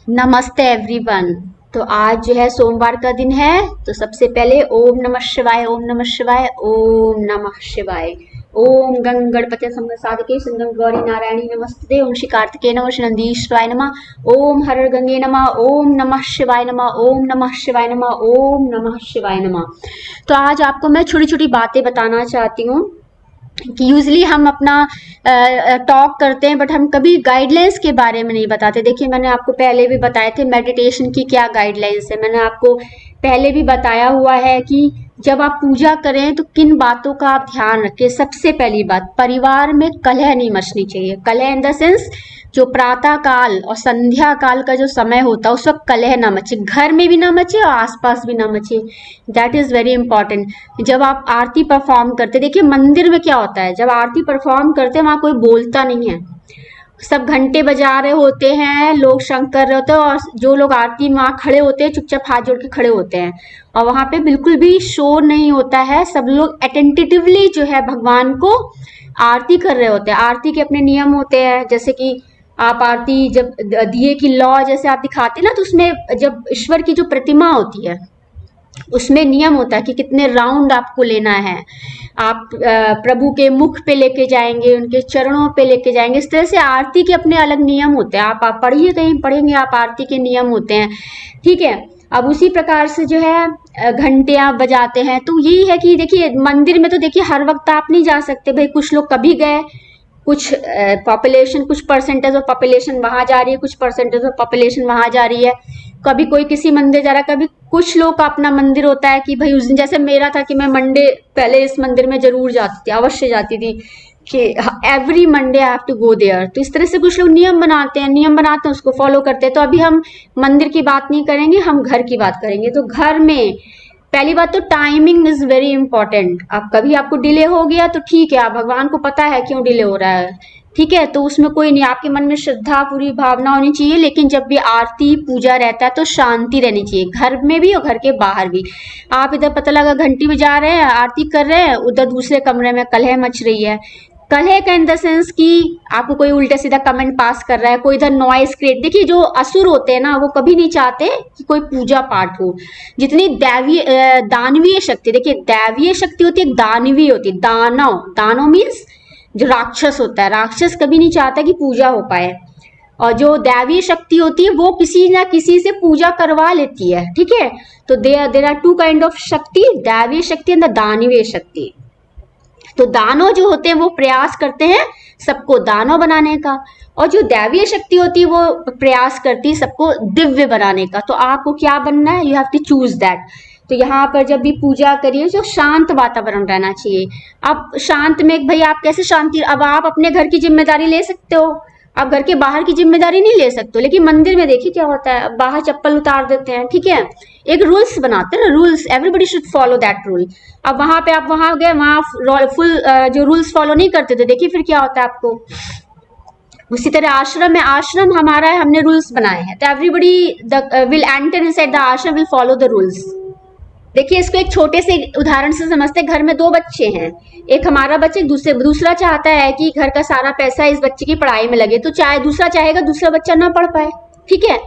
नमस्ते एवरीवन। तो आज जो है सोमवार का दिन है। तो सबसे पहले ओम नमः शिवाय, ओम नमः शिवाय, ओम नमः शिवाय। ओम गंग गणपति साधके संगम गौरी नारायणी नमस्ते। ओम श्री कार्तिकेय नमः, श्री नंदीश्वराय नमः। ओम हर गंगे नमः, ओम नमः शिवाय नमः, ओम नमः शिवाय नमः, ओम नमः शिवाय नमः। तो आज आपको मैं छोटी छोटी बातें बताना चाहती हूँ कि यूजली हम अपना टॉक करते हैं, बट हम कभी गाइडलाइंस के बारे में नहीं बताते। देखिए, मैंने आपको पहले भी बताए थे मेडिटेशन की क्या गाइडलाइंस है। मैंने आपको पहले भी बताया हुआ है कि जब आप पूजा करें तो किन बातों का आप ध्यान रखें। सबसे पहली बात, परिवार में कलह नहीं मचनी चाहिए। कलह इन द सेंस, जो प्रातः काल और संध्या काल का जो समय होता है उस वक्त कलह ना मचे, घर में भी ना मचे और आसपास भी ना मचे। That is very important. जब आप आरती परफॉर्म करते, देखिए मंदिर में क्या होता है, जब आरती परफॉर्म करते हैं वहां कोई बोलता नहीं है, सब घंटे बजा रहे होते हैं, लोग शंख कर रहे होते हैं, और जो लोग आरती में वहां खड़े होते हैं चुपचाप हाथ जोड़ के खड़े होते हैं, और वहां पे बिल्कुल भी शोर नहीं होता है। सब लोग अटेंटिवली जो है भगवान को आरती कर रहे होते हैं। आरती के अपने नियम होते हैं, जैसे कि आप आरती जब दिए की लौ जैसे आप दिखाते हैं ना, तो उसमें जब ईश्वर की जो प्रतिमा होती है उसमें नियम होता है कि कितने राउंड आपको लेना है। आप प्रभु के मुख पे लेके जाएंगे, उनके चरणों पे लेके जाएंगे। इस तरह से आरती के अपने अलग नियम होते हैं। आप पढ़िए, कहीं पढ़ेंगे आप, आरती के नियम होते हैं। ठीक है। अब उसी प्रकार से जो है घंटे आप बजाते हैं, तो यही है कि देखिए मंदिर में तो देखिए हर वक्त आप नहीं जा सकते भाई। कुछ लोग कभी गए, कुछ पॉपुलेशन, कुछ परसेंटेज ऑफ पॉपुलेशन वहां जा रही है, कुछ परसेंटेज ऑफ पॉपुलेशन वहां जा रही है। कभी कोई किसी मंदिर जा रहा है, कभी कुछ लोग का अपना मंदिर होता है कि भाई उस दिन, जैसे मेरा था कि मैं मंडे पहले इस मंदिर में जरूर जाती थी, अवश्य जाती थी कि every Monday I have to go there. तो इस तरह से कुछ लोग नियम बनाते हैं, उसको फॉलो करते हैं। तो अभी हम मंदिर की बात नहीं करेंगे, हम घर की बात करेंगे। तो घर में पहली बात तो टाइमिंग इज वेरी इंपॉर्टेंट। अब कभी आपको डिले हो गया तो ठीक है, आप भगवान को पता है क्यों डिले हो रहा है, ठीक है, तो उसमें कोई नहीं, आपके मन में श्रद्धा पूरी भावना होनी चाहिए। लेकिन जब भी आरती पूजा रहता है तो शांति रहनी चाहिए, घर में भी और घर के बाहर भी। आप इधर पता लगा घंटी बजा रहे हैं, आरती कर रहे हैं, उधर दूसरे कमरे में कलह मच रही है। कलह का इन द सेंस कि आपको कोई उल्टा सीधा कमेंट पास कर रहा है, कोई इधर नॉइस क्रिएट। देखिए जो असुर होते हैं ना, वो कभी नहीं चाहते कि कोई पूजा पाठ हो। जितनी दैवीय दानवीय शक्ति, देखिए दैवीय शक्ति होती है, दानवीय होती है। दानव, दानव मीन्स जो राक्षस होता है, राक्षस कभी नहीं चाहता कि पूजा हो पाए। और जो दैवीय शक्ति होती है वो किसी ना किसी से पूजा करवा लेती है। ठीक है। तो there are two kind of शक्ति, दैवीय शक्ति एंड द दानवीय शक्ति। तो दानव जो होते हैं वो प्रयास करते हैं सबको दानव बनाने का, और जो दैवीय शक्ति होती है वो प्रयास करती है सबको दिव्य बनाने का। तो आपको क्या बनना है, you have to choose that. तो यहाँ पर जब भी पूजा करिए जो शांत वातावरण रहना चाहिए। अब शांत में भाई आप कैसे शांति, अब आप अपने घर की जिम्मेदारी ले सकते हो, आप घर के बाहर की जिम्मेदारी नहीं ले सकते। लेकिन मंदिर में देखिए क्या होता है, अब बाहर चप्पल उतार देते हैं, ठीक है, एक रूल्स बनाते हैं ना, rules, everybody should follow that rule. अब वहां पे आप वहां गए, वहां फुल जो रूल्स फॉलो नहीं करते थे, देखिए फिर क्या होता है आपको। उसी तरह आश्रम में, आश्रम हमारा है, हमने रूल्स बनाए हैं, तो everybody will enter inside the आश्रम, विल फॉलो द रूल्स। देखिए इसको एक छोटे से उदाहरण से समझते हैं। घर में दो बच्चे हैं, एक हमारा बच्चा, दूसरा चाहता है कि घर का सारा पैसा इस बच्चे की पढ़ाई में लगे, तो चाहे दूसरा चाहेगा दूसरा बच्चा ना पढ़ पाए, ठीक है।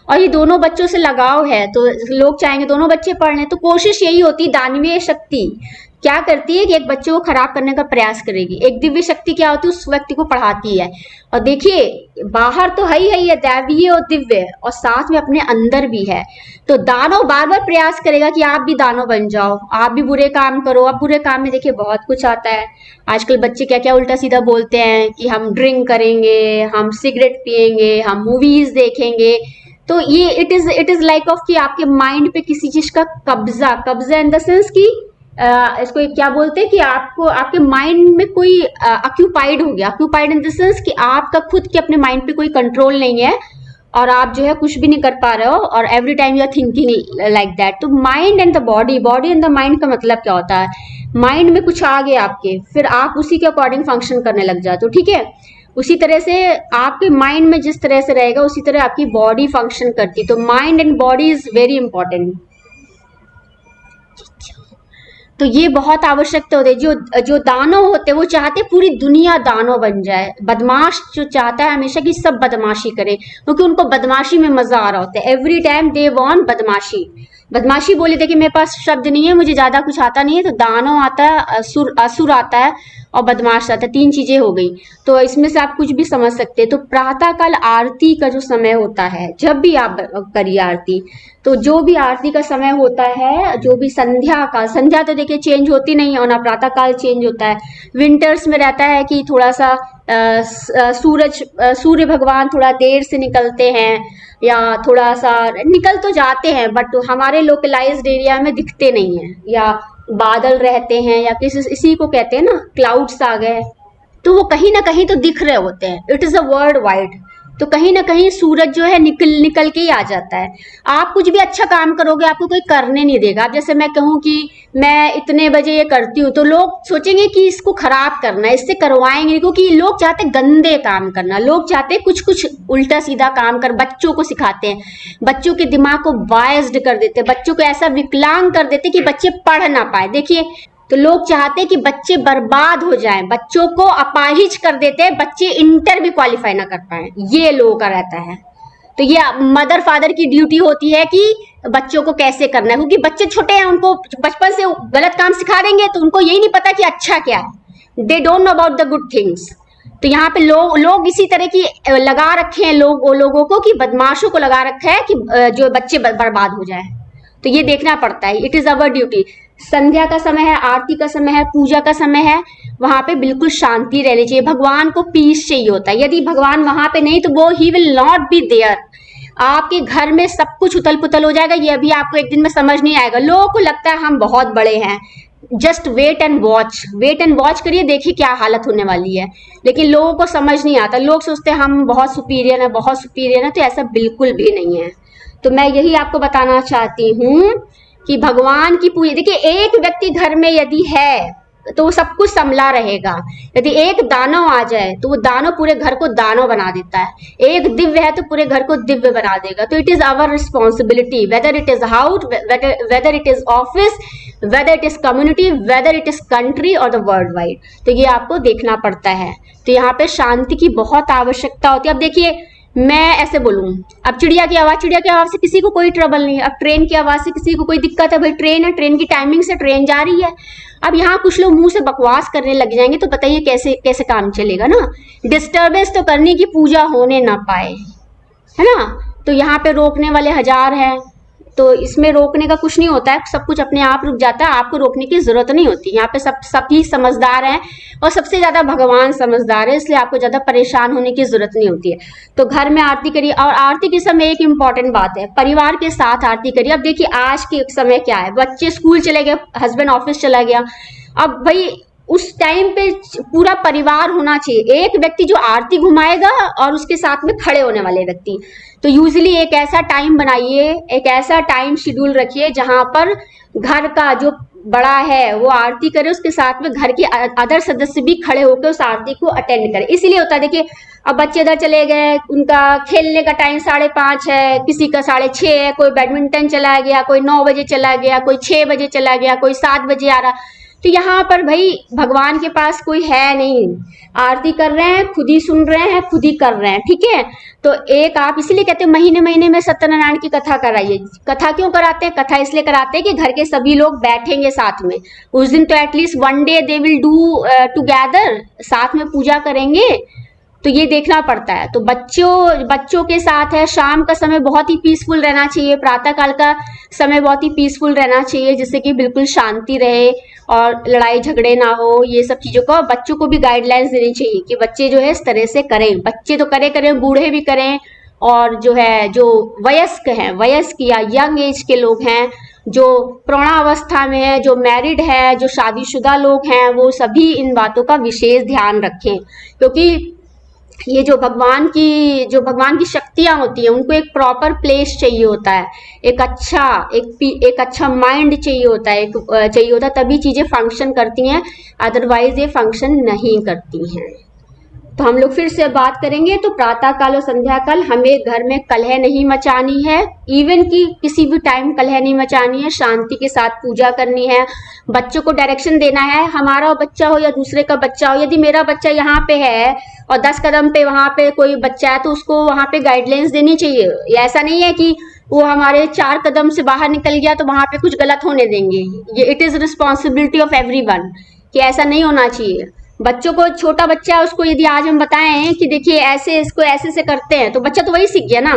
और ये दोनों बच्चों से लगाव है तो लोग चाहेंगे दोनों बच्चे पढ़ लें। तो कोशिश यही होती है, दानवीय शक्ति क्या करती है कि एक बच्चे को खराब करने का प्रयास करेगी, एक दिव्य शक्ति क्या होती है, उस व्यक्ति को पढ़ाती है। और देखिए बाहर तो है ही है दैवीय और दिव्य, और साथ में अपने अंदर भी है। तो दानव बार बार प्रयास करेगा कि आप भी दानव बन जाओ, आप भी बुरे काम करो। अब बुरे काम में देखिए बहुत कुछ आता है। आजकल बच्चे क्या क्या उल्टा सीधा बोलते हैं कि हम ड्रिंक करेंगे, हम सिगरेट पिएंगे, हम मूवीज देखेंगे। तो ये इट इज लाइक ऑफ कि आपके माइंड पे किसी चीज का कब्जा, कब्जा इन द सेंस कि इसको क्या बोलते हैं कि आपको आपके माइंड में कोई ऑक्यूपाइड हो गया। ऑक्यूपाइड इन द सेंस कि आपका खुद के अपने माइंड पे कोई कंट्रोल नहीं है, और आप जो है कुछ भी नहीं कर पा रहे हो, और every time you are thinking like that. तो mind and the body, body and the mind का मतलब क्या होता है, माइंड में कुछ आ गया आपके, फिर आप उसी के अकॉर्डिंग फंक्शन करने लग जाते हो, ठीक है। उसी तरह से आपके माइंड में जिस तरह से रहेगा उसी तरह आपकी बॉडी फंक्शन करती है। तो mind and body is very important. तो ये बहुत आवश्यकता होती है। जो जो दानव होते हैं वो चाहते हैं पूरी दुनिया दानव बन जाए। बदमाश जो चाहता है हमेशा कि सब बदमाशी करे, क्योंकि उनको बदमाशी में मजा आ रहा होता है। एवरी टाइम दे वांट बदमाशी। बदमाशी बोले थे कि मेरे पास शब्द नहीं है, मुझे ज्यादा कुछ आता नहीं है, तो दानव आता है, असुर असुर आता है और बदमाश आता है। 3 चीजें हो गई। तो इसमें से आप कुछ भी समझ सकते हैं। तो प्रातः काल आरती का जो समय होता है, जब भी आप करिए आरती, तो जो भी आरती का समय होता है, जो भी संध्या का, संध्या तो देखिए चेंज होती नहीं है और ना प्रातः काल चेंज होता है। विंटर्स में रहता है कि थोड़ा सा सूर्य भगवान थोड़ा देर से निकलते हैं, या थोड़ा सा निकल तो जाते हैं बट हमारे लोकलाइज्ड एरिया में दिखते नहीं है, या बादल रहते हैं, या किसी इसी को कहते हैं ना क्लाउड्स आ गए, तो वो कहीं ना कहीं तो दिख रहे होते हैं। It is a world wide. तो कहीं ना कहीं सूरज जो है निकल निकल के ही आ जाता है। आप कुछ भी अच्छा काम करोगे आपको कोई करने नहीं देगा। अब जैसे मैं कहूँ कि मैं इतने बजे ये करती हूँ, तो लोग सोचेंगे कि इसको खराब करना है, इससे करवाएंगे, क्योंकि लोग चाहते गंदे काम करना, लोग चाहते कुछ कुछ उल्टा सीधा काम कर। बच्चों को सिखाते हैं, बच्चों के दिमाग को बायस्ड कर देते हैं, बच्चों को ऐसा विकलांग कर देते कि बच्चे पढ़ ना पाए। देखिए, तो लोग चाहते हैं कि बच्चे बर्बाद हो जाएं, बच्चों को अपाहिज कर देते हैं, बच्चे इंटर भी क्वालिफाई ना कर पाए। ये लोगों का रहता है। तो ये मदर फादर की ड्यूटी होती है कि बच्चों को कैसे करना है, क्योंकि बच्चे छोटे हैं, उनको बचपन से गलत काम सिखा देंगे तो उनको यही नहीं पता कि अच्छा क्या है। They don't know about the good things. तो यहाँ पे लोग इसी तरह की लगा रखे हैं लोगों को, कि बदमाशों को लगा रखा है कि जो बच्चे बर्बाद हो जाए। तो ये देखना पड़ता है। It is our duty. संध्या का समय है, आरती का समय है, पूजा का समय है, वहां पे बिल्कुल शांति रहनी चाहिए। भगवान को पीस चाहिए होता है। यदि भगवान वहां पे नहीं तो वो he will not be there. आपके घर में सब कुछ उथल पुथल हो जाएगा। ये अभी आपको एक दिन में समझ नहीं आएगा। लोगों को लगता है हम बहुत बड़े हैं। जस्ट वेट एंड वॉच करिए, देखिए क्या हालत होने वाली है। लेकिन लोगों को समझ नहीं आता। लोग सोचते हैं हम बहुत सुपीरियर है, बहुत सुपीरियर है, तो ऐसा बिल्कुल भी नहीं है। तो मैं यही आपको बताना चाहती हूँ कि भगवान की पूजा, देखिए एक व्यक्ति घर में यदि है तो वो सब कुछ संभला रहेगा। यदि एक दानव आ जाए तो वो दानव पूरे घर को दानव बना देता है। एक दिव्य है तो पूरे घर को दिव्य बना देगा। तो it is our responsibility, whether it is house, whether it is office, whether it is community, whether it is country और द वर्ल्ड वाइड। तो ये आपको देखना पड़ता है। तो यहाँ पे शांति की बहुत आवश्यकता होती है। अब देखिए, मैं ऐसे बोलूं, अब चिड़िया की आवाज से किसी को कोई ट्रबल नहीं है। अब ट्रेन की आवाज से किसी को कोई दिक्कत है, भाई ट्रेन है, ट्रेन की टाइमिंग से ट्रेन जा रही है। अब यहाँ कुछ लोग मुंह से बकवास करने लग जाएंगे, तो बताइए कैसे कैसे काम चलेगा ना। डिस्टर्बेंस तो करनी की पूजा होने ना पाए, है ना। तो यहाँ पे रोकने वाले हजार हैं, तो इसमें रोकने का कुछ नहीं होता है, सब कुछ अपने आप रुक जाता है। आपको रोकने की जरूरत नहीं होती। यहाँ पे सभी समझदार हैं और सबसे ज्यादा भगवान समझदार है, इसलिए आपको ज्यादा परेशान होने की जरूरत नहीं होती है। तो घर में आरती करिए। और आरती के समय एक इम्पॉर्टेंट बात है, परिवार के साथ आरती करिए। अब देखिए आज के समय क्या है, बच्चे स्कूल चले गए, हस्बैंड ऑफिस चला गया, अब भाई उस टाइम पे पूरा परिवार होना चाहिए। एक व्यक्ति जो आरती घुमाएगा और उसके साथ में खड़े होने वाले व्यक्ति। तो यूजुअली एक ऐसा टाइम बनाइए, एक ऐसा टाइम शेड्यूल रखिए जहां पर घर का जो बड़ा है वो आरती करे, उसके साथ में घर के अदर सदस्य भी खड़े होकर उस आरती को अटेंड करें। इसीलिए होता है, देखिए अब बच्चे इधर चले गए, उनका खेलने का टाइम 5:30 है, किसी का 6:30 है, कोई बैडमिंटन चला गया, कोई 9 बजे चला गया, कोई 6 बजे चला गया, कोई 7 बजे आ रहा। तो यहाँ पर भाई भगवान के पास कोई है नहीं, आरती कर रहे हैं, खुद ही सुन रहे हैं, खुद ही कर रहे हैं, ठीक है। तो एक आप इसीलिए कहते हैं महीने महीने में सत्यनारायण की कथा कराइए। कथा क्यों कराते हैं? कथा इसलिए कराते हैं कि घर के सभी लोग बैठेंगे साथ में उस दिन, तो at least one day they will do together, साथ में पूजा करेंगे। तो ये देखना पड़ता है। तो बच्चों के साथ है, शाम का समय बहुत ही पीसफुल रहना चाहिए, प्रातः काल का समय बहुत ही पीसफुल रहना चाहिए, जिससे कि बिल्कुल शांति रहे और लड़ाई झगड़े ना हो। ये सब चीजों को बच्चों को भी गाइडलाइंस देनी चाहिए कि बच्चे जो है इस तरह से करें। बच्चे तो करें, बूढ़े भी करें, और जो है जो वयस्क हैं, वयस्क या यंग एज के लोग हैं, जो प्रौढ़ावस्था में है, जो मैरिड है, जो शादीशुदा लोग हैं, वो सभी इन बातों का विशेष ध्यान रखें। क्योंकि ये जो भगवान की शक्तियां होती है, उनको एक प्रॉपर प्लेस चाहिए होता है, एक अच्छा माइंड चाहिए होता है, तभी चीजें फंक्शन करती हैं, अदरवाइज ये फंक्शन नहीं करती हैं। तो हम लोग फिर से बात करेंगे। तो प्रातः काल और संध्या काल हमें घर में कलह नहीं मचानी है, इवन कि किसी भी टाइम कलह नहीं मचानी है, शांति के साथ पूजा करनी है, बच्चों को डायरेक्शन देना है। हमारा बच्चा हो या दूसरे का बच्चा हो, यदि मेरा बच्चा यहाँ पे है और 10 कदम पे वहां पे कोई बच्चा है तो उसको वहां पे गाइडलाइंस देनी चाहिए। ऐसा नहीं है कि वो हमारे 4 कदम से बाहर निकल गया तो वहां पे कुछ गलत होने देंगे। ये it is responsibility of everyone कि ऐसा नहीं होना चाहिए। बच्चों को, छोटा बच्चा है उसको यदि आज हम बताएं कि देखिए ऐसे इसको ऐसे से करते हैं तो बच्चा तो वही सीख गया ना।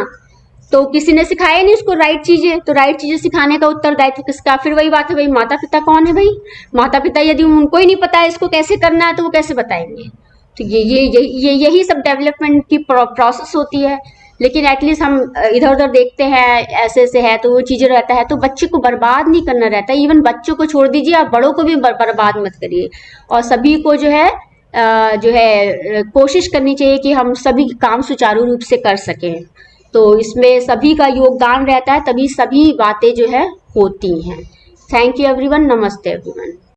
तो किसी ने सिखाया नहीं उसको राइट चीजें, तो राइट चीजें सिखाने का उत्तरदायित्व किसका? फिर वही बात है भाई, माता पिता कौन है भाई? माता पिता यदि उनको ही नहीं पता है इसको कैसे करना है तो वो कैसे बताएंगे? तो यही सब डेवलपमेंट की प्रोसेस होती है। लेकिन एटलीस्ट हम इधर उधर देखते हैं ऐसे ऐसे है तो वो चीजें रहता है, तो बच्चे को बर्बाद नहीं करना रहता है। इवन बच्चों को छोड़ दीजिए, आप बड़ों को भी बर्बाद मत करिए। और सभी को जो है कोशिश करनी चाहिए कि हम सभी काम सुचारू रूप से कर सकें। तो इसमें सभी का योगदान रहता है, तभी सभी बातें जो है होती हैं। Thank you everyone. नमस्ते एवरीवन।